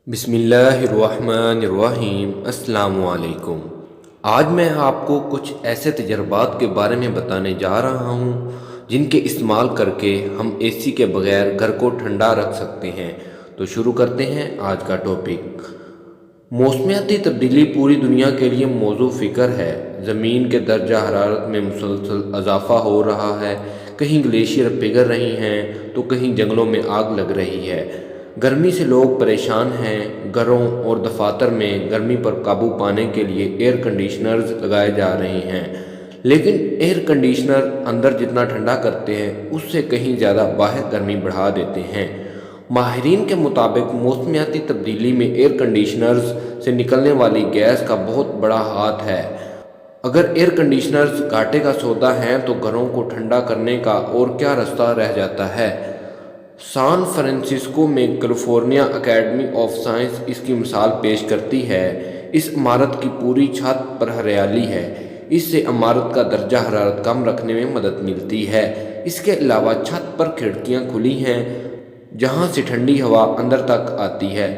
بسم اللہ الرحمن الرحیم۔ السلام علیکم۔ آج میں آپ کو کچھ ایسے تجربات کے بارے میں بتانے جا رہا ہوں جن کے استعمال کر کے ہم ایسی کے بغیر گھر کو ٹھنڈا رکھ سکتے ہیں۔ تو شروع کرتے ہیں آج کا ٹاپک۔ موسمیاتی تبدیلی پوری دنیا کے لیے موضوع فکر ہے۔ زمین کے درجہ حرارت میں مسلسل اضافہ ہو رہا ہے۔ کہیں گلیشیئر پگھل رہی ہیں تو کہیں جنگلوں میں آگ لگ رہی ہے۔ گرمی سے لوگ پریشان ہیں۔ گھروں اور دفاتر میں گرمی پر قابو پانے کے لیے ایئر کنڈیشنرز لگائے جا رہے ہیں، لیکن ایئر کنڈیشنر اندر جتنا ٹھنڈا کرتے ہیں اس سے کہیں زیادہ باہر گرمی بڑھا دیتے ہیں۔ ماہرین کے مطابق موسمیاتی تبدیلی میں ایئر کنڈیشنرز سے نکلنے والی گیس کا بہت بڑا ہاتھ ہے۔ اگر ایئر کنڈیشنرز گھاٹے کا سودا ہیں تو گھروں کو ٹھنڈا کرنے کا اور کیا رستہ رہ جاتا ہے؟ سان فرانسسکو میں کیلیفورنیا اکیڈمی آف سائنس اس کی مثال پیش کرتی ہے۔ اس عمارت کی پوری چھت پر ہریالی ہے۔ اس سے عمارت کا درجہ حرارت کم رکھنے میں مدد ملتی ہے۔ اس کے علاوہ چھت پر کھڑکیاں کھلی ہیں جہاں سے ٹھنڈی ہوا اندر تک آتی ہے۔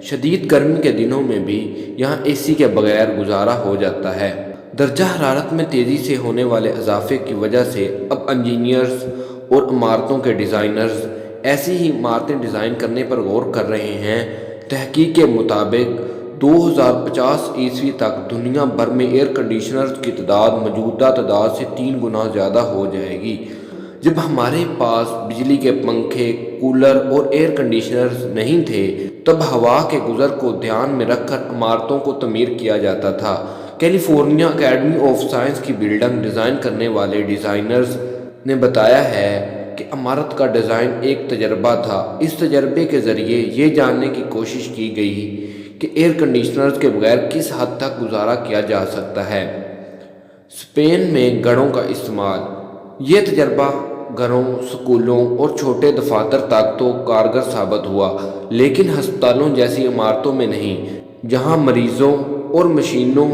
شدید گرمی کے دنوں میں بھی یہاں ایسی کے بغیر گزارا ہو جاتا ہے۔ درجہ حرارت میں تیزی سے ہونے والے اضافے کی وجہ سے اب انجینئرز اور عمارتوں کے ڈیزائنرز ایسی ہی عمارتیں ڈیزائن کرنے پر غور کر رہے ہیں۔ تحقیق کے مطابق 2050 تک دنیا بھر میں ایئر کنڈیشنرز کی تعداد موجودہ تعداد سے 3 گنا زیادہ ہو جائے گی۔ جب ہمارے پاس بجلی کے پنکھے، کولر اور ایئر کنڈیشنرز نہیں تھے تب ہوا کے گزر کو دھیان میں رکھ کر عمارتوں کو تعمیر کیا جاتا تھا۔ کیلیفورنیا اکیڈمی آف سائنس کی بلڈنگ ڈیزائن کرنے والے ڈیزائنرز نے بتایا ہے کہ عمارت کا ڈیزائن ایک تجربہ تھا۔ اس تجربے کے ذریعے یہ جاننے کی کوشش کی گئی کہ ایئر کنڈیشنرز کے بغیر کس حد تک گزارا کیا جا سکتا ہے۔ اسپین میں گھروں کا استعمال۔ یہ تجربہ گھروں، سکولوں اور چھوٹے دفاتر تک تو کارگر ثابت ہوا، لیکن ہسپتالوں جیسی عمارتوں میں نہیں، جہاں مریضوں اور مشینوں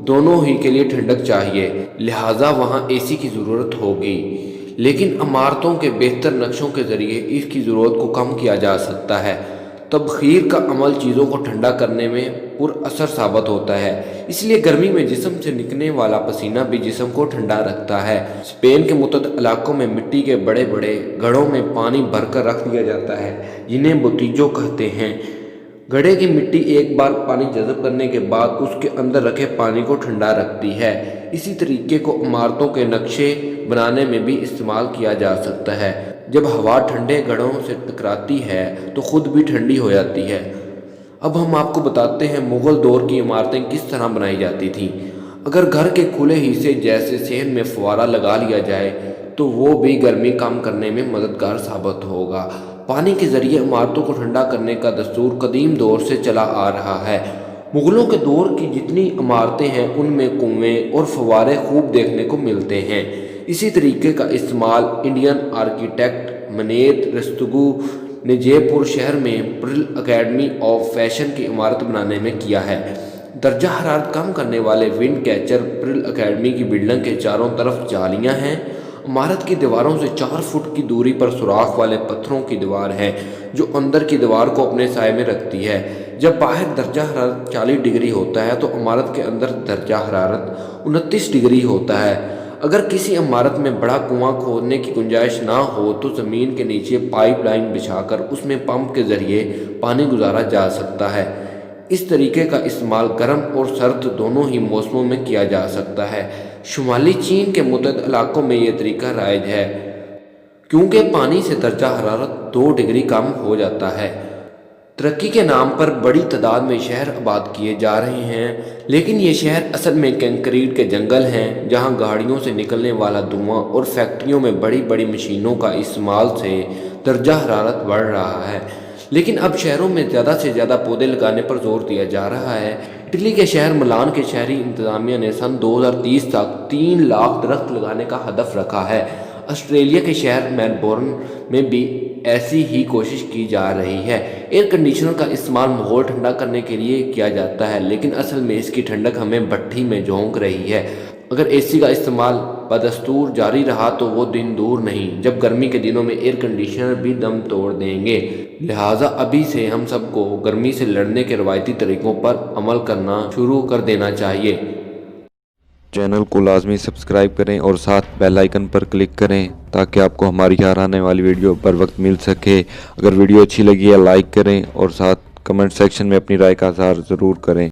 دونوں ہی کے لیے ٹھنڈک چاہیے، لہٰذا وہاں ایسی کی ضرورت ہوگی۔ لیکن عمارتوں کے بہتر نقشوں کے ذریعے اس کی ضرورت کو کم کیا جا سکتا ہے۔ تبخیر کا عمل چیزوں کو ٹھنڈا کرنے میں پر اثر ثابت ہوتا ہے، اس لیے گرمی میں جسم سے نکلنے والا پسینہ بھی جسم کو ٹھنڈا رکھتا ہے۔ اسپین کے متعدد علاقوں میں مٹی کے بڑے بڑے گھڑوں میں پانی بھر کر رکھ دیا جاتا ہے جنہیں بوتیجو کہتے ہیں۔ گھڑے کی مٹی ایک بار پانی جذب کرنے کے بعد اس کے اندر رکھے پانی کو ٹھنڈا رکھتی ہے۔ اسی طریقے کو عمارتوں کے نقشے بنانے میں بھی استعمال کیا جا سکتا ہے۔ جب ہوا ٹھنڈے گھڑوں سے ٹکراتی ہے تو خود بھی ٹھنڈی ہو جاتی ہے۔ اب ہم آپ کو بتاتے ہیں مغل دور کی عمارتیں کس طرح بنائی جاتی تھیں۔ اگر گھر کے کھلے حصے جیسے صحن میں فوارہ لگا لیا جائے تو وہ بھی گرمی کم کرنے میں مددگار ثابت ہوگا۔ پانی کے ذریعے عمارتوں کو ٹھنڈا کرنے کا دستور قدیم دور سے چلا آ رہا ہے۔ مغلوں کے دور کی جتنی عمارتیں ہیں ان میں کنویں اور فوارے خوب دیکھنے کو ملتے ہیں۔ اسی طریقے کا استعمال انڈین آرکیٹیکٹ منیت رستگو نے جے پور شہر میں پرل اکیڈمی آف فیشن کی عمارت بنانے میں کیا ہے۔ درجہ حرارت کم کرنے والے ونڈ کیچر پرل اکیڈمی کی بلڈنگ کے چاروں طرف جالیاں ہیں۔ عمارت کی دیواروں سے 4 فٹ کی دوری پر سوراخ والے پتھروں کی دیوار ہے جو اندر کی دیوار کو اپنے سائے میں رکھتی ہے۔ جب باہر درجہ حرارت 40 ڈگری ہوتا ہے تو عمارت کے اندر درجہ حرارت 29 ڈگری ہوتا ہے۔ اگر کسی عمارت میں بڑا کنواں کھودنے کی گنجائش نہ ہو تو زمین کے نیچے پائپ لائن بچھا کر اس میں پمپ کے ذریعے پانی گزارا جا سکتا ہے۔ اس طریقے کا استعمال گرم اور سرد دونوں ہی موسموں میں کیا جا سکتا ہے۔ شمالی چین کے متعدد علاقوں میں یہ طریقہ رائج ہے کیونکہ پانی سے درجہ حرارت 2 ڈگری کم ہو جاتا ہے۔ ترقی کے نام پر بڑی تعداد میں شہر آباد کیے جا رہے ہیں، لیکن یہ شہر اصل میں کنکریٹ کے جنگل ہیں جہاں گاڑیوں سے نکلنے والا دھواں اور فیکٹریوں میں بڑی بڑی مشینوں کا استعمال سے درجہ حرارت بڑھ رہا ہے۔ لیکن اب شہروں میں زیادہ سے زیادہ پودے لگانے پر زور دیا جا رہا ہے۔ اٹلی کے شہر ملان کے شہری انتظامیہ نے سن 2030 تک 3 لاکھ درخت لگانے کا ہدف رکھا ہے۔ آسٹریلیا کے شہر میلبورن میں بھی ایسی ہی کوشش کی جا رہی ہے۔ ایئر کنڈیشنر کا استعمال ماحول ٹھنڈا کرنے کے لیے کیا جاتا ہے، لیکن اصل میں اس کی ٹھنڈک ہمیں بھٹی میں جھونک رہی ہے۔ اگر ایسی کا استعمال بدستور جاری رہا تو وہ دن دور نہیں جب گرمی کے دنوں میں ایئر کنڈیشنر بھی دم توڑ دیں گے۔ لہٰذا ابھی سے ہم سب کو گرمی سے لڑنے کے روایتی طریقوں پر عمل کرنا شروع کر دینا چاہیے۔ چینل کو لازمی سبسکرائب کریں اور ساتھ بیل آئیکن پر کلک کریں تاکہ آپ کو ہماری ہر آنے والی ویڈیو پر وقت مل سکے۔ اگر ویڈیو اچھی لگی ہے لائک کریں اور ساتھ کمنٹ سیکشن میں اپنی رائے کا اظہار ضرور کریں۔